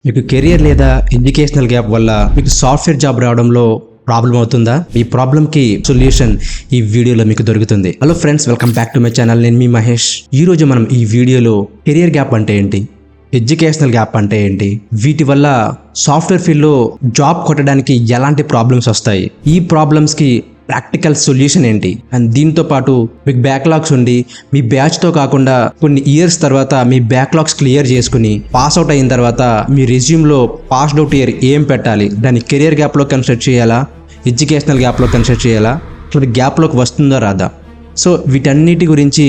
మీకు కెరియర్ లేదా educational gap వల్ల మీకు సాఫ్ట్వేర్ జాబ్ రావడంలో ప్రాబ్లం అవుతుందా? ఈ ప్రాబ్లంకి సొల్యూషన్ ఈ వీడియోలో మీకు దొరుకుతుంది. Hello friends, welcome back to my channel. నేను మీ మహేష్. ఈ రోజు మనం ఈ వీడియోలో కెరియర్ గ్యాప్ అంటే ఏంటి, ఎడ్యుకేషనల్ గ్యాప్ అంటే ఏంటి, వీటి వల్ల సాఫ్ట్వేర్ ఫీల్డ్లో జాబ్ కొట్టడానికి ఎలాంటి ప్రాబ్లమ్స్ వస్తాయి, ఈ ప్రాబ్లమ్స్కి ప్రాక్టికల్ సొల్యూషన్ ఏంటి, అండ్ దీంతో పాటు మీకు బ్యాక్లాగ్స్ ఉండి మీ బ్యాచ్తో కాకుండా కొన్ని ఇయర్స్ తర్వాత మీ బ్యాక్లాగ్స్ క్లియర్ చేసుకుని పాస్ అవుట్ అయిన తర్వాత మీ రెజ్యూమ్లో పాస్డ్ అవుట్ ఇయర్ ఏం పెట్టాలి, దాన్ని కెరియర్ గ్యాప్లో కన్సిడర్ చేయాలా, ఎడ్యుకేషనల్ గ్యాప్లో కన్సిడర్ చేయాలా, అసలు గ్యాప్లోకి వస్తుందో రాదా? సో వీటన్నిటి గురించి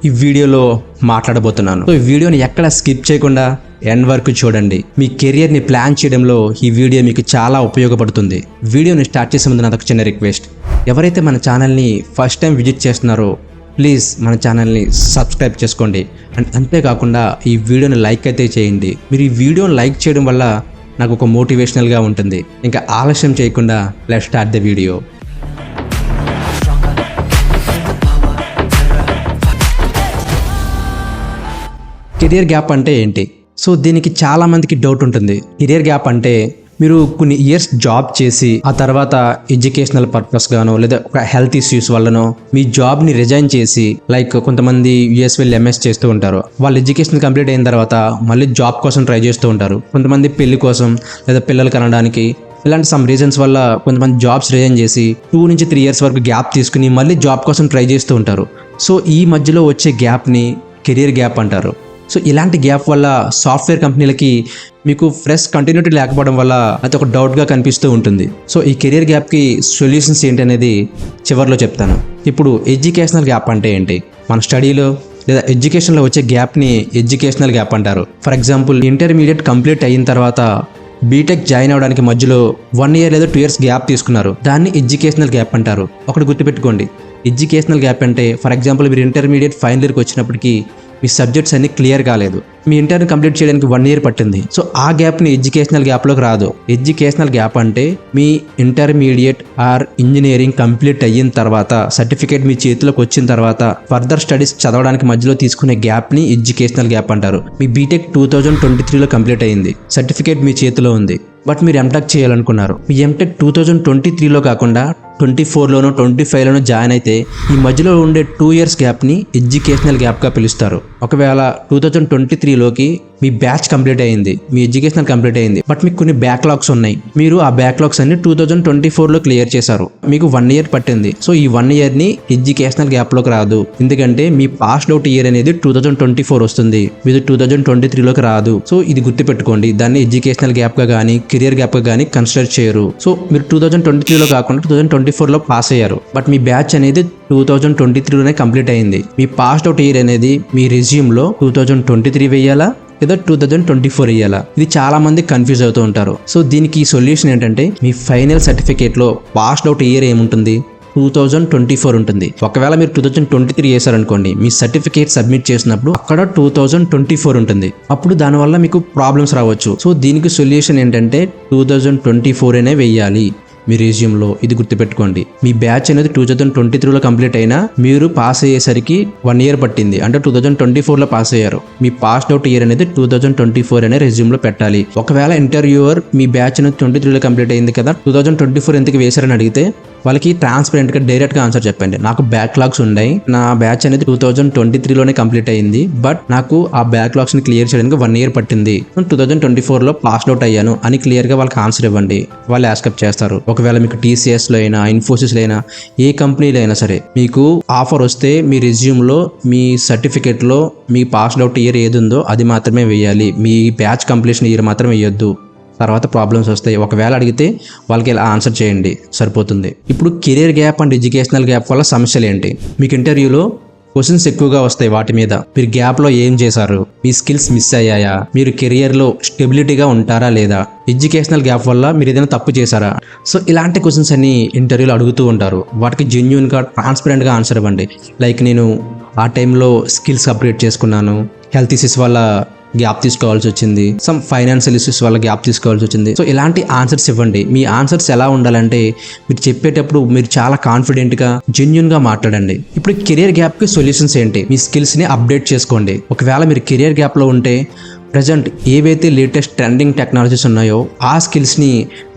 ఈ వీడియోలో మాట్లాడబోతున్నాను. సో ఈ వీడియోని ఎక్కడ స్కిప్ చేయకుండా ఎండ్ వరకు చూడండి. మీ కెరియర్ని ప్లాన్ చేయడంలో ఈ వీడియో మీకు చాలా ఉపయోగపడుతుంది. వీడియోని స్టార్ట్ చేసే ముందు నాదొక చిన్న రిక్వెస్ట్. ఎవరైతే మన ఛానల్ని ఫస్ట్ టైం విజిట్ చేస్తున్నారో ప్లీజ్ మన ఛానల్ని సబ్స్క్రైబ్ చేసుకోండి. అండ్ అంతేకాకుండా ఈ వీడియోని లైక్ అయితే చేయండి. మీరు ఈ వీడియోని లైక్ చేయడం వల్ల నాకు ఒక మోటివేషనల్గా ఉంటుంది. ఇంకా ఆలస్యం చేయకుండా let's start the video. Career gap అంటే ఏంటి? సో దీనికి చాలా మందికి డౌట్ ఉంటుంది. కెరియర్ గ్యాప్ అంటే మీరు కొన్ని ఇయర్స్ జాబ్ చేసి ఆ తర్వాత ఎడ్యుకేషనల్ పర్పస్ గానో లేదా ఒక హెల్త్ ఇష్యూస్ వల్లనో మీ జాబ్ని రిజైన్ చేసి, లైక్ కొంతమంది యూఎస్ వెళ్ళి ఎంఎస్ చేస్తూ ఉంటారు. వాళ్ళు ఎడ్యుకేషన్ కంప్లీట్ అయిన తర్వాత మళ్ళీ జాబ్ కోసం ట్రై చేస్తూ ఉంటారు. కొంతమంది పెళ్లి కోసం లేదా పిల్లలు కనడానికి, ఇలాంటి సమ్ రీజన్స్ వల్ల కొంతమంది జాబ్స్ రిజైన్ చేసి 2 నుంచి 3 ఇయర్స్ వరకు గ్యాప్ తీసుకుని మళ్ళీ జాబ్ కోసం ట్రై చేస్తూ ఉంటారు. సో ఈ మధ్యలో వచ్చే గ్యాప్ని కెరియర్ గ్యాప్ అంటారు. సో ఇలాంటి గ్యాప్ వల్ల సాఫ్ట్వేర్ కంపెనీలకి మీకు ఫ్రెష్ కంటిన్యూటీ లేకపోవడం వల్ల అది ఒక డౌట్గా కనిపిస్తూ ఉంటుంది. సో ఈ కెరియర్ గ్యాప్కి సొల్యూషన్స్ ఏంటి అనేది చివరిలో చెప్తాను. ఇప్పుడు ఎడ్యుకేషనల్ గ్యాప్ అంటే ఏంటి? మన స్టడీలో లేదా ఎడ్యుకేషన్లో వచ్చే గ్యాప్ని ఎడ్యుకేషనల్ గ్యాప్ అంటారు. ఫర్ ఎగ్జాంపుల్, ఇంటర్మీడియట్ కంప్లీట్ అయిన తర్వాత బీటెక్ జాయిన్ అవ్వడానికి మధ్యలో 1 ఇయర్ లేదా 2 ఇయర్స్ గ్యాప్ తీసుకున్నారు, దాన్ని ఎడ్యుకేషనల్ గ్యాప్ అంటారు. ఒకటి గుర్తుపెట్టుకోండి, ఎడ్యుకేషనల్ గ్యాప్ అంటే ఫర్ ఎగ్జాంపుల్ మీరు ఇంటర్మీడియట్ ఫైనల్ ఇయర్కి వచ్చినప్పటికీ మీ సబ్జెక్ట్స్ అన్ని క్లియర్ కాలేదు, మీ ఇంటర్ని కంప్లీట్ చేయడానికి 1 ఇయర్ పట్టింది. సో ఆ గ్యాప్ని ఎడ్యుకేషనల్ గ్యాప్లోకి రాదు. ఎడ్యుకేషనల్ గ్యాప్ అంటే మీ ఇంటర్మీడియట్ ఆర్ ఇంజనీరింగ్ కంప్లీట్ అయిన తర్వాత సర్టిఫికేట్ మీ చేతిలోకి వచ్చిన తర్వాత ఫర్దర్ స్టడీస్ చదవడానికి మధ్యలో తీసుకునే గ్యాప్ని ఎడ్యుకేషనల్ గ్యాప్ అంటారు. మీ బీటెక్ 2023లో కంప్లీట్ అయ్యింది, సర్టిఫికేట్ మీ చేతిలో ఉంది, బట్ మీరు ఎంటెక్ చేయాలనుకున్నారు. మీ ఎంటెక్ 2023లో కాకుండా 24లోనో 25లోనో జాయిన్ అయితే ఈ మధ్యలో ఉండే 2 ఇయర్స్ గ్యాప్ని ఎడ్యుకేషనల్ గ్యాప్గా పిలుస్తారు. ఒకవేళ 2023లోకి మీ బ్యాచ్ కంప్లీట్ అయ్యింది, మీ ఎడ్యుకేషనల్ కంప్లీట్ అయ్యింది, బట్ మీకు కొన్ని బ్యాక్లాగ్స్ ఉన్నాయి. మీరు ఆ బ్యాక్లాగ్స్ అన్ని 2024లో క్లియర్ చేశారు, మీకు 1 ఇయర్ పట్టింది. సో ఈ 1 ఇయర్ని ఎడ్యుకేషనల్ గ్యాప్లోకి రాదు, ఎందుకంటే మీ పాస్డ్ అవుట్ ఇయర్ అనేది 2024 వస్తుంది, మీది 2023లోకి రాదు. సో ఇది గుర్తుపెట్టుకోండి, దాన్ని ఎడ్యుకేషనల్ గ్యాప్గా కానీ కెరియర్ గ్యాప్గా కానీ కన్సిడర్ చేయరు. సో మీరు 2023లో కాకుండా 2024లో పాస్ అయ్యారు, బట్ మీ బ్యాచ్ అనేది 2023లోనే కంప్లీట్ అయ్యింది. మీ పాస్డ్ అవుట్ ఇయర్ అనేది మీ రెజ్యూమ్లో 2023 వేయాలా లేదా 2024 వేయాలా? ఇది చాలా మంది కన్ఫ్యూజ్ అవుతూ ఉంటారు. సో దీనికి సొల్యూషన్ ఏంటంటే, మీ ఫైనల్ సర్టిఫికేట్లో పాస్డ్ అవుట్ ఇయర్ ఏముంటుంది? 2024 ఉంటుంది. ఒకవేళ మీరు 2023 వేసారనుకోండి, మీ సర్టిఫికేట్ సబ్మిట్ చేసినప్పుడు అక్కడ 2024 ఉంటుంది. అప్పుడు దానివల్ల మీకు ప్రాబ్లమ్స్ రావచ్చు. సో దీనికి సొల్యూషన్ ఏంటంటే 2024 అనే వేయాలి మీ రెజ్యూమ్లో. ఇది గుర్తుపెట్టుకోండి. మీ బ్యాచ్ అనేది 2023లో కంప్లీట్ అయినా మీరు పాస్ అయ్యేసరికి 1 ఇయర్ పట్టింది, అంటే 2024లో పాస్ అయ్యారు. మీ పాస్డ్ అవుట్ ఇయర్ అనేది 2024 అనే రెజ్యూమ్లో పెట్టాలి. ఒకవేళ ఇంటర్వ్యూవర్ మీ బ్యాచ్ అనేది 23లో కంప్లీట్ అయింది కదా, 2024 ఎందుకు వేశారని అడిగితే వాళ్ళకి ట్రాన్స్పరెంట్గా డైరెక్ట్గా ఆన్సర్ చెప్పండి. నాకు బ్యాక్లాగ్స్ ఉన్నాయి, నా బ్యాచ్ అనేది 2023లోనే కంప్లీట్ అయ్యింది, బట్ నాకు ఆ బ్యాక్లాగ్స్ని క్లియర్ చేయడానికి 1 ఇయర్ పట్టింది, 2024లో పాస్డ్ అవుట్ అయ్యాను అని క్లియర్గా వాళ్ళకి ఆన్సర్ ఇవ్వండి. వాళ్ళు యాక్సెప్ట్ చేస్తారు. ఒకవేళ మీకు టీసీఎస్లో అయినా ఇన్ఫోసిస్లో అయినా ఏ కంపెనీలో అయినా సరే మీకు ఆఫర్ వస్తే మీ రెజ్యూమ్లో మీ సర్టిఫికేట్లో మీ పాస్డ్ అవుట్ ఇయర్ ఏది ఉందో అది మాత్రమే వేయాలి, మీ బ్యాచ్ కంప్లీషన్ ఇయర్ మాత్రం వేయొద్దు. తర్వాత ప్రాబ్లమ్స్ వస్తాయి. ఒకవేళ అడిగితే వాళ్ళకి ఇలా ఆన్సర్ చేయండి, సరిపోతుంది. ఇప్పుడు career gap and educational gap వల్ల సమస్యలు ఏంటి? మీకు ఇంటర్వ్యూలో క్వశ్చన్స్ ఎక్కువగా వస్తాయి వాటి మీద. మీరు గ్యాప్లో ఏం చేశారు, మీ స్కిల్స్ మిస్ అయ్యాయా, మీరు కెరియర్లో స్టెబిలిటీగా ఉంటారా లేదా, ఎడ్యుకేషనల్ గ్యాప్ వల్ల మీరు ఏదైనా తప్పు చేశారా? సో ఇలాంటి క్వశ్చన్స్ అన్ని ఇంటర్వ్యూలో అడుగుతూ ఉంటారు. వాటికి జెన్యూన్గా ట్రాన్స్పరెంట్గా ఆన్సర్ ఇవ్వండి. లైక్ నేను ఆ టైంలో స్కిల్స్ అప్గ్రేడ్ చేసుకున్నాను, హెల్త్ ఇష్యూస్ వల్ల గ్యాప్ తీసుకోవాల్సి వచ్చింది, సమ్ ఫైనాన్షియల్ ఇష్యూస్ వల్ల గ్యాప్ తీసుకోవాల్సి వచ్చింది. సో ఇలాంటి ఆన్సర్స్ ఇవ్వండి. మీ ఆన్సర్స్ ఎలా ఉండాలంటే మీరు చెప్పేటప్పుడు మీరు చాలా కాన్ఫిడెంట్గా జెన్యున్గా మాట్లాడండి. ఇప్పుడు కెరియర్ గ్యాప్కి సొల్యూషన్స్ ఏంటి? మీ స్కిల్స్ని అప్డేట్ చేసుకోండి. ఒకవేళ మీరు కెరియర్ గ్యాప్లో ఉంటే ప్రజెంట్ ఏవైతే లేటెస్ట్ ట్రెండింగ్ టెక్నాలజీస్ ఉన్నాయో ఆ స్కిల్స్ని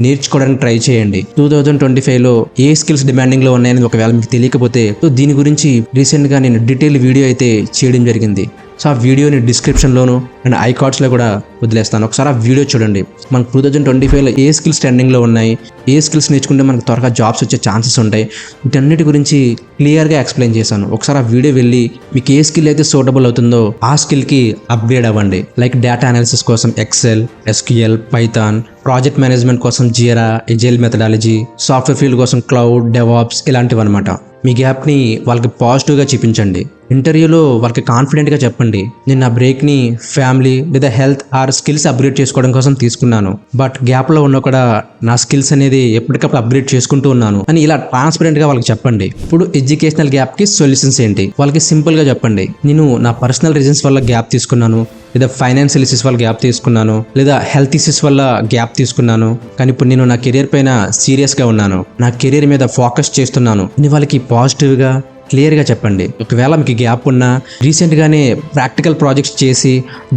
నేర్చుకోవడానికి ట్రై చేయండి. 2025లో ఏ స్కిల్స్ డిమాండింగ్లో ఉన్నాయని ఒకవేళ మీకు తెలియకపోతే సో దీని గురించి రీసెంట్గా నేను డీటెయిల్ వీడియో అయితే చేయడం జరిగింది. సో ఆ వీడియోని డిస్క్రిప్షన్లోను అండ్ ఐకార్డ్స్లో కూడా వదిలేస్తాను. ఒకసారి ఆ వీడియో చూడండి. మనకు 2025లో ఏ స్కిల్స్ ట్రెండింగ్లో ఉన్నాయి, ఏ స్కిల్స్ నేర్చుకుంటే మనకు త్వరగా జాబ్స్ వచ్చే ఛాన్సెస్ ఉంటాయి, వీటన్నిటి గురించి క్లియర్గా ఎక్స్ప్లెయిన్ చేశాను. ఒకసారి ఆ వీడియో వెళ్ళి మీకు ఏ స్కిల్ అయితే సూటబుల్ అవుతుందో ఆ స్కిల్కి అప్గ్రేడ్ అవ్వండి. లైక్ డేటా అనాలిసిస్ కోసం Excel, SQL, Python, project management కోసం Jira, agile methodology, software field కోసం క్లౌడ్, డెవాప్స్ ఇలాంటివి అనమాట. మీ గ్యాప్ని వాళ్ళకి పాజిటివ్గా చూపించండి. ఇంటర్వ్యూలో వాళ్ళకి కాన్ఫిడెంట్గా చెప్పండి, నేను నా బ్రేక్ని ఫ్యామిలీ లేదా హెల్త్ ఆర్ స్కిల్స్ అప్గ్రేడ్ చేసుకోవడం కోసం తీసుకున్నాను, బట్ గ్యాప్లో ఉన్న కూడా నా స్కిల్స్ అనేది ఎప్పటికప్పుడు అప్గ్రేడ్ చేసుకుంటూ ఉన్నాను అని ఇలా ట్రాన్స్పరెంట్గా వాళ్ళకి చెప్పండి. ఇప్పుడు ఎడ్యుకేషనల్ గ్యాప్కి సొల్యూషన్స్ ఏంటి? వాళ్ళకి సింపుల్గా చెప్పండి, నేను నా పర్సనల్ రీజన్స్ వల్ల గ్యాప్ తీసుకున్నాను, లేదా ఫైనాన్షియల్ ఇష్యూస్ వల్ల గ్యాప్ తీసుకున్నాను, లేదా హెల్త్ ఇష్యూస్ వల్ల గ్యాప్ తీసుకున్నాను, కానీ ఇప్పుడు నేను నా కెరీర్ పైన సీరియస్గా ఉన్నాను, నా కెరీర్ మీద ఫోకస్ చేస్తున్నాను అని వాళ్ళకి పాజిటివ్గా క్లియర్గా చెప్పండి. ఒకవేళ మీకు గ్యాప్ ఉన్నా రీసెంట్గానే ప్రాక్టికల్ ప్రాజెక్ట్స్ చేసి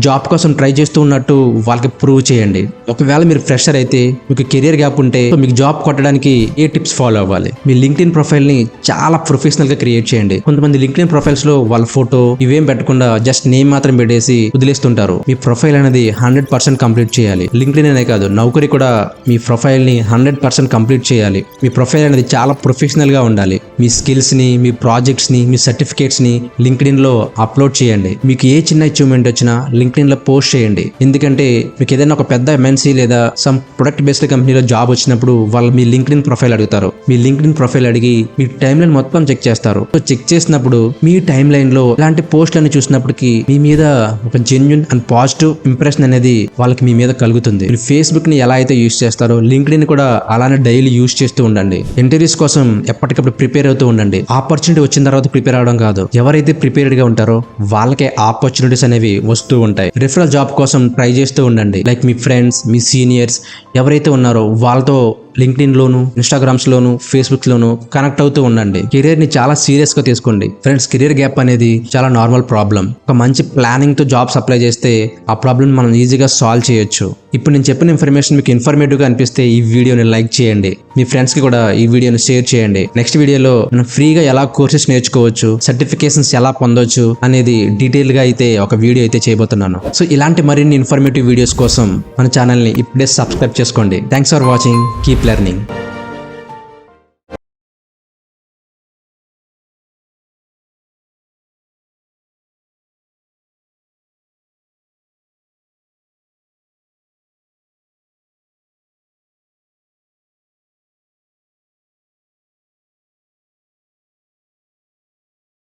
జాబ్ కోసం ట్రై చేస్తూ ఉన్నట్టు వాళ్ళకి ప్రూవ్ చేయండి. ఒకవేళ మీరు ఫ్రెషర్ అయితే మీకు కెరియర్ గ్యాప్ ఉంటే మీకు జాబ్ కొట్టడానికి ఏ టిప్స్ ఫాలో అవ్వాలి? మీ లింక్డ్ఇన్ ప్రొఫైల్ని చాలా ప్రొఫెషనల్గా క్రియేట్ చేయండి. కొంతమంది లింక్డ్ఇన్ ప్రొఫైల్స్లో వాళ్ళ ఫోటో ఇవేం పెట్టకుండా జస్ట్ నేమ్ మాత్రం పెట్టేసి వదిలేస్తుంటారు. మీ ప్రొఫైల్ అనేది 100% కంప్లీట్ చేయాలి. లింక్డ్ఇన్ అనే కాదు, నౌకరీ కూడా మీ ప్రొఫైల్ని 100% కంప్లీట్ చేయాలి. మీ ప్రొఫైల్ అనేది చాలా ప్రొఫెషనల్గా ఉండాలి. మీ స్కిల్స్ని, మీ ప్రాజెక్ట్స్ని, మీ సర్టిఫికేట్స్ని లింక్డ్ఇన్లో అప్లోడ్ చేయండి. మీకు ఏ చిన్న అచీవ్మెంట్ వచ్చినా లింక్డ్ఇన్లో పోస్ట్ చేయండి. ఎందుకంటే మీకు ఏదైనా ఒక పెద్ద MNC లేదా సమ్ ప్రొడక్ట్ బేస్డ్ కంపెనీలో జాబ్ వచ్చినప్పుడు వాళ్ళు మీ లింక్డ్ఇన్ ప్రొఫైల్ అడుగుతారు. మీ లింక్డ్ఇన్ ప్రొఫైల్ అడిగి మీ టైమ్ లైన్ మొత్తం చెక్ చేస్తారు. సో చెక్ చేసినప్పుడు మీ టైమ్ లైన్లో ఇలాంటి పోస్టులను చూసినప్పటికీ మీ మీద ఒక జెన్యున్ అండ్ పాజిటివ్ ఇంప్రెషన్ అనేది వాళ్ళకి మీ మీద కలుగుతుంది. మీరు ఫేస్బుక్ని ఎలా అయితే యూస్ చేస్తారో లింక్డ్ఇన్ కూడా అలానే డైలీ యూస్ చేస్తూ ఉండండి. ఇంటర్వ్యూస్ కోసం ఎప్పటికప్పుడు ప్రిపేర్ అవుతూ ఉండండి. ఆపర్చునిటీ వచ్చిన తర్వాత ప్రిపేర్ అవడం కాదు, ఎవరైతే ప్రిపేర్డ్ గా ఉంటారో వాళ్ళకే ఆపర్చునిటీస్ అనేవి వస్తూ ఉంటాయి. రిఫరల్ జాబ్ కోసం ట్రై చేస్తూ ఉండండి. లైక్ మీ ఫ్రెండ్స్, మీ సీనియర్స్ ఎవరైతే ఉన్నారో వాళ్ళతో లింక్డ్ఇన్లోను, ఇన్స్టాగ్రామ్స్లోను, ఫేస్బుక్లోను కనెక్ట్ అవుతూ ఉండండి. కెరీర్ని చాలా సీరియస్గా తీసుకోండి. ఫ్రెండ్స్, కెరీర్ గ్యాప్ అనేది చాలా నార్మల్ ప్రాబ్లం. ఒక మంచి ప్లానింగ్తో జాబ్స్ అప్లై చేస్తే ఆ ప్రాబ్లమ్ మనం ఈజీగా సాల్వ్ చేయొచ్చు. ఇప్పుడు నేను చెప్పిన ఇన్ఫర్మేషన్ మీకు ఇన్ఫర్మేటివ్గా అనిపిస్తే ఈ వీడియోని లైక్ చేయండి. మీ ఫ్రెండ్స్కి కూడా ఈ వీడియోని షేర్ చేయండి. నెక్స్ట్ వీడియోలో మనం ఫ్రీగా ఎలా కోర్సెస్ నేర్చుకోవచ్చు, సర్టిఫికేషన్స్ ఎలా పొందవచ్చు అనేది డీటెయిల్గా అయితే ఒక వీడియో అయితే చేయబోతున్నాను. సో ఇలాంటి మరిన్ని ఇన్ఫర్మేటివ్ వీడియోస్ కోసం మన ఛానల్ని ఇప్పుడే సబ్స్క్రైబ్ చేసుకోండి. Thanks for watching. Keep learning.